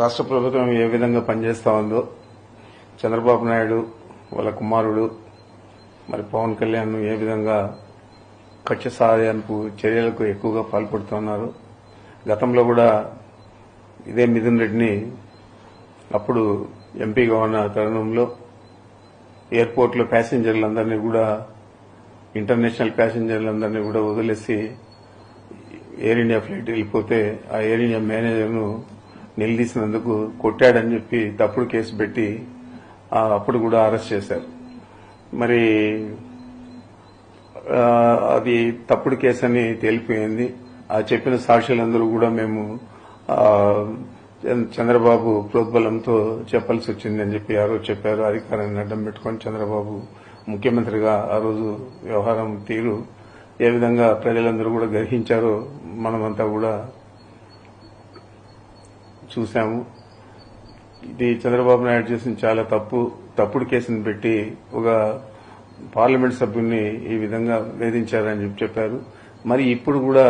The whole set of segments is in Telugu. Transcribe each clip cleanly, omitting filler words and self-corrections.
రాష్ట్ర ప్రభుత్వం ఏ విధంగా పనిచేస్తా ఉందో చంద్రబాబు నాయుడు వాళ్ళ కుమారుడు మరి పవన్ కళ్యాణ్ ఏ విధంగా కక్ష సాధనకు చర్యలకు ఎక్కువగా పాల్పడుతున్నారు. గతంలో కూడా ఇదే మిథున్ రెడ్డిని అప్పుడు ఎంపీగా ఉన్న తరుణంలో ఎయిర్పోర్ట్లో ప్యాసింజర్లందరినీ కూడా ఇంటర్నేషనల్ ప్యాసింజర్లందరినీ కూడా వదిలేసి ఎయిర్ ఇండియా ఫ్లైట్ వెళ్ళిపోతే ఆ ఎయిర్ ఇండియా మేనేజర్ను నిలదీసినందుకు కొట్టాడని చెప్పి తప్పుడు కేసు పెట్టి అప్పుడు కూడా అరెస్ట్ చేశారు. మరి అది తప్పుడు కేసు అని తేలిపోయింది. ఆ చెప్పిన సాక్షులందరూ కూడా మేము చంద్రబాబు ప్రోద్బలంతో చెప్పాల్సి వచ్చింది అని చెప్పి ఆ రోజు చెప్పారు. అధికారాన్ని అడ్డం పెట్టుకుని చంద్రబాబు ముఖ్యమంత్రిగా ఆ రోజు వ్యవహారం తీరు ఏ విధంగా ప్రజలందరూ కూడా గ్రహించారో మనమంతా కూడా చూశాము. ఇది చంద్రబాబు నాయుడు చేసిన చాలా తప్పుడు కేసును పెట్టి ఒక పార్లమెంట్ సభ్యుడిని ఈ విధంగా వేధించారని చెప్పారు. మరి ఇప్పుడు కూడా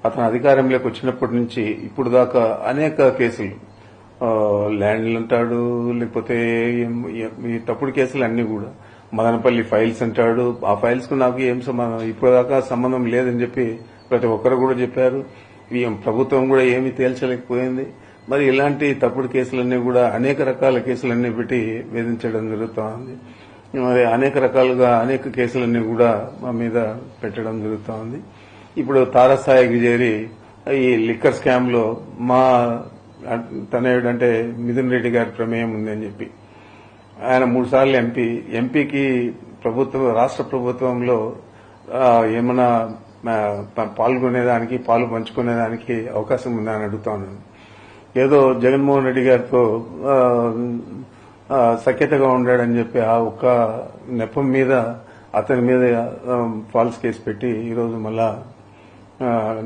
అతను అధికారంలోకి వచ్చినప్పటి నుంచి ఇప్పుడు దాకా అనేక కేసులు ల్యాండ్లు అంటాడు, లేకపోతే ఈ తప్పుడు కేసులు అన్ని కూడా మదనపల్లి ఫైల్స్ అంటాడు. ఆ ఫైల్స్ కు నాకు ఏం సంబంధం, ఇప్పటిదాకా సంబంధం లేదని చెప్పి ప్రతి ఒక్కరు కూడా చెప్పారు. ప్రభుత్వం కూడా ఏమీ తేల్చలేకపోయింది. మరి ఇలాంటి తప్పుడు కేసులన్నీ కూడా అనేక రకాల కేసులన్నీ పెట్టి వేధించడం జరుగుతోంది. మరి అనేక రకాలుగా అనేక కేసులన్నీ కూడా మా మీద పెట్టడం జరుగుతోంది. ఇప్పుడు తారస్థాయికి చేరి ఈ లిక్కర్ స్కామ్ లో మా తనయుడంటే మిథున్ రెడ్డి గారి ప్రమేయం ఉందని చెప్పి ఆయన 3 సార్లు ఎంపీకి రాష్ట్ర ప్రభుత్వంలో ఏమైనా పాల్గొనేదానికి పాలు పంచుకునేదానికి అవకాశం ఉందని అడుగుతాను. ఏదో జగన్మోహన్ రెడ్డి గారితో సఖ్యతగా ఉండాడని చెప్పి ఆ ఒక్క నెపం మీద అతని మీద ఫాల్స్ కేసు పెట్టి ఈరోజు మళ్ళా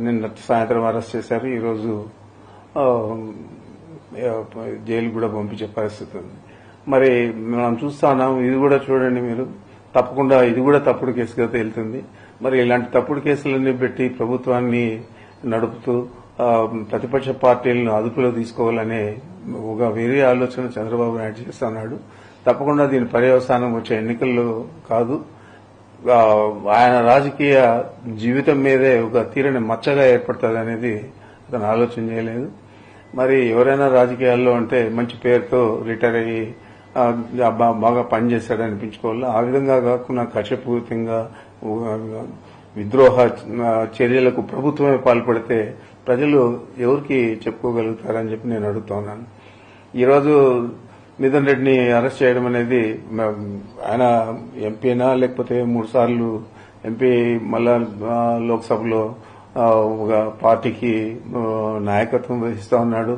నిన్న సాయంత్రం అరెస్ట్ చేశారు. ఈరోజు జైలు కూడా పంపించే పరిస్థితి ఉంది. మరి మనం చూస్తా ఉన్నాం. ఇది కూడా చూడండి మీరు, తప్పకుండా ఇది కూడా తప్పుడు కేసుగా తేలుతుంది. మరి ఇలాంటి తప్పుడు కేసులన్నీ పెట్టి ప్రభుత్వాన్ని నడుపుతూ ప్రతిపక్ష పార్టీలను అదుపులో తీసుకోవాలనే ఒక వేరే ఆలోచన చంద్రబాబు నాయుడు చేస్తున్నాడు. తప్పకుండా దీని పర్యవసానం వచ్చే ఎన్నికల్లో కాదు, ఆయన రాజకీయ జీవితం మీదే ఒక తీరని మచ్చగా ఏర్పడుతుంది అనేది అతను ఆలోచన చేయలేదు. మరి ఎవరైనా రాజకీయాల్లో అంటే మంచి పేరుతో రిటైర్ అయ్యి బాగా పనిచేశాడని అనిపించుకోవాలి. ఆ విధంగా కాకుండా కక్షపూరితంగా విద్రోహ చర్యలకు ప్రభుత్వమే పాల్పడితే ప్రజలు ఎవరికి చెప్పుకోగలుగుతారని చెప్పి నేను అడుగుతున్నాను. ఈరోజు మిథున్ రెడ్డిని అరెస్ట్ చేయడం అనేది ఆయన ఎంపీనా లేకపోతే 3 సార్లు ఎంపీ మళ్ళా లోక్సభలో ఒక పార్టీకి నాయకత్వం వహిస్తా ఉన్నాడు.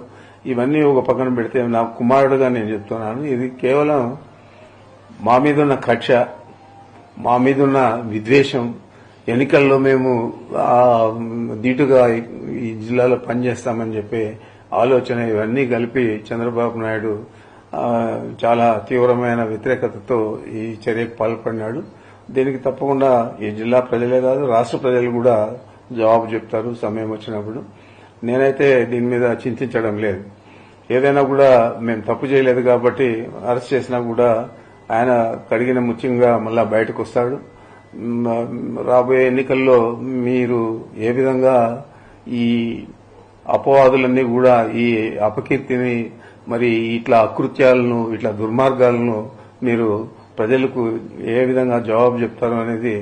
ఇవన్నీ ఒక పక్కన పెడితే నా కుమారుడుగా నేను చెప్తున్నాను, ఇది కేవలం మా మీదున్న కక్ష, మా మీదున్న విద్వేషం, ఎన్నికల్లో మేము ధీటుగా ఈ జిల్లాలో పనిచేస్తామని చెప్పి ఆలోచన, ఇవన్నీ కలిపి చంద్రబాబు నాయుడు చాలా తీవ్రమైన వ్యతిరేకతతో ఈ చర్యకు పాల్పడినాడు. దీనికి తప్పకుండా ఈ జిల్లా ప్రజలే కాదు రాష్ట్ర ప్రజలు కూడా జవాబు చెప్తారు సమయం వచ్చినప్పుడు. నేనైతే దీని మీద చింతించడం లేదు. ఏదైనా కూడా మేము తప్పు చేయలేదు కాబట్టి అరెస్ట్ చేసినా కూడా ఆయన కడిగిన ముత్యంగా మళ్ళా బయటకు వస్తాడు. రాబోయే ఎన్నికల్లో మీరు ఏ విధంగా ఈ అపవాదులన్నీ కూడా ఈ అపకీర్తిని, మరి ఇట్లా అకృత్యాలను, ఇట్లా దుర్మార్గాలను మీరు ప్రజలకు ఏ విధంగా జవాబు చెప్తారో అనేది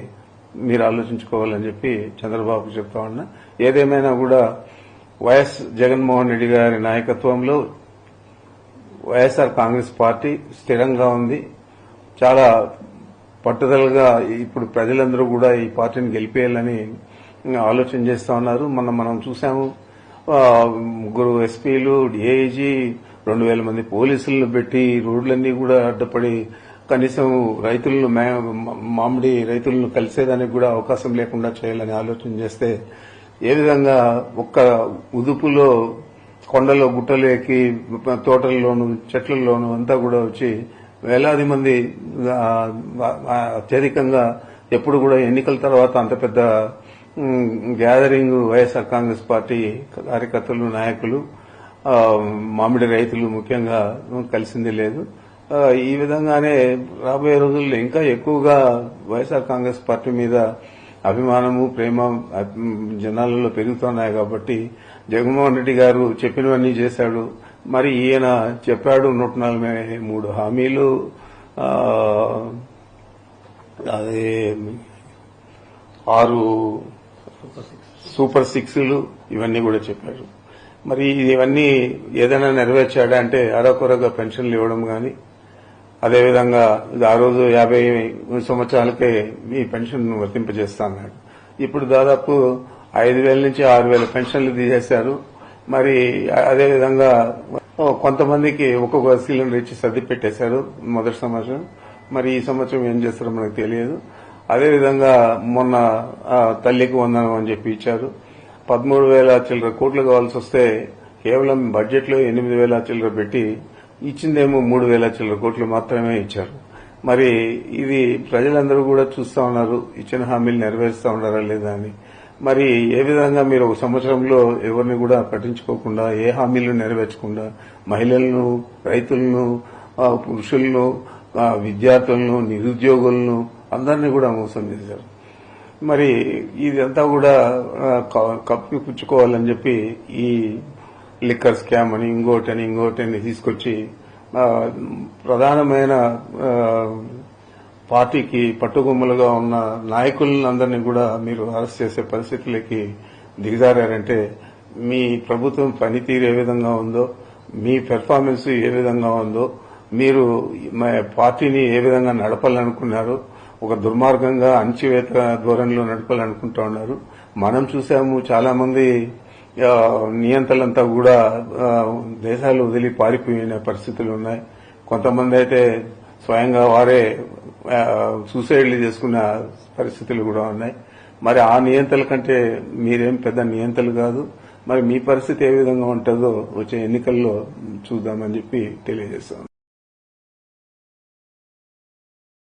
మీరు ఆలోచించుకోవాలని చెప్పి చంద్రబాబు చెప్తా ఉన్నా. ఏదేమైనా కూడా వైఎస్ జగన్మోహన్ రెడ్డి గారి నాయకత్వంలో వైఎస్ఆర్ కాంగ్రెస్ పార్టీ స్థిరంగా ఉంది. చాలా పట్టుదలగా ఇప్పుడు ప్రజలందరూ కూడా ఈ పార్టీని గెలిపేయాలని ఆలోచన చేస్తా ఉన్నారు. మనం చూసాము, 3 ఎస్పీలు, డీఐజీ, 2000 మంది పోలీసులను పెట్టి రోడ్లన్నీ కూడా అడ్డపడి కనీసం రైతులను మామిడి రైతులను కలిసేదానికి కూడా అవకాశం లేకుండా చేయాలని ఆలోచన చేస్తే ఏ విధంగా ఒక్క ఉదుపులో కొండలో గుట్టలు ఎక్కి తోటల్లోనూ చెట్లలోనూ అంతా కూడా వచ్చి వేలాది మంది అత్యధికంగా ఎప్పుడు కూడా ఎన్నికల తర్వాత అంత పెద్ద గ్యాదరింగ్ వైఎస్ఆర్ కాంగ్రెస్ పార్టీ కార్యకర్తలు, నాయకులు మామిడి రైతులు ముఖ్యంగా కలిసింది లేదు. ఈ విధంగానే రాబోయే రోజుల్లో ఇంకా ఎక్కువగా వైఎస్ఆర్ కాంగ్రెస్ పార్టీ మీద అభిమానము, ప్రేమ జనాలలో పెరుగుతున్నాయి. కాబట్టి జగన్మోహన్ రెడ్డి గారు చెప్పినవన్నీ చేశాడు. మరి ఈయన చెప్పాడు 143 హామీలు, అదే 6 సూపర్ 6లు ఇవన్నీ కూడా చెప్పారు. మరి ఇవన్నీ ఏదైనా నెరవేర్చాడా అంటే అరకొరగా పెన్షన్లు ఇవ్వడం గాని, అదేవిధంగా ఆ రోజు 50 సంవత్సరాలకే మీ పెన్షన్ వర్తింపజేస్తా అన్నాడు. ఇప్పుడు దాదాపు 5,000 నుంచి 6,000 పెన్షన్లు తీసేశారు. మరి అదేవిధంగా కొంతమందికి ఒక్కొక్క సిలిండర్ ఇచ్చి సర్ది పెట్టేశారు మొదటి సంవత్సరం. మరి ఈ సంవత్సరం ఏం చేస్తారో మనకు తెలియదు. అదేవిధంగా మొన్న తల్లికి వందనం అని చెప్పి ఇచ్చారు. 13,000 చిల్లర కోట్లు కావాల్సి వస్తే కేవలం బడ్జెట్ లో 8,000 చిల్లర పెట్టి ఇచ్చిందేమో 3,000 చిల్లర కోట్లు మాత్రమే ఇచ్చారు. మరి ఇది ప్రజలందరూ కూడా చూస్తా ఉన్నారు, ఇచ్చిన హామీలు నెరవేరుస్తా ఉన్నారా లేదా అని. మరి ఏ విధంగా మీరు ఒక సంవత్సరంలో ఎవరిని కూడా పట్టించుకోకుండా, ఏ హామీలు నెరవేర్చకుండా మహిళలను, రైతులను, పురుషులను, విద్యార్థులను, నిరుద్యోగులను అందరినీ కూడా మోసం చేశారు. మరి ఇదంతా కూడా కప్పిపుచ్చుకోవాలని చెప్పి ఈ లిక్కర్ స్కామ్ అని ఇంకోటని తీసుకొచ్చి ప్రధానమైన పార్టీకి పట్టుకొమ్మలుగా ఉన్న నాయకులందరినీ కూడా మీరు అరెస్ట్ చేసే పరిస్థితులకి దిగజారంటే మీ ప్రభుత్వం పనితీరు ఏ విధంగా ఉందో, మీ పెర్ఫార్మెన్స్ ఏ విధంగా ఉందో, మీరు పార్టీని ఏ విధంగా నడపాలనుకున్నారు, ఒక దుర్మార్గంగా అణచివేత ధోరణిలో నడపాలనుకుంటా ఉన్నారు. మనం చూసాము, చాలా మంది నియంత్రణలంతా కూడా దేశాలు వదిలి పారిపోయిన పరిస్థితులు ఉన్నాయి. కొంతమంది అయితే స్వయంగా వారే సూసైడ్లు చేసుకున్న పరిస్థితులు కూడా ఉన్నాయి. మరి ఆ నియంత్రణల కంటే మీరేం పెద్ద నియంత్రణలు కాదు. మరి మీ పరిస్థితి ఏ విధంగా ఉంటుందో వచ్చే ఎన్నికల్లో చూద్దామని చెప్పి తెలియజేస్తాను.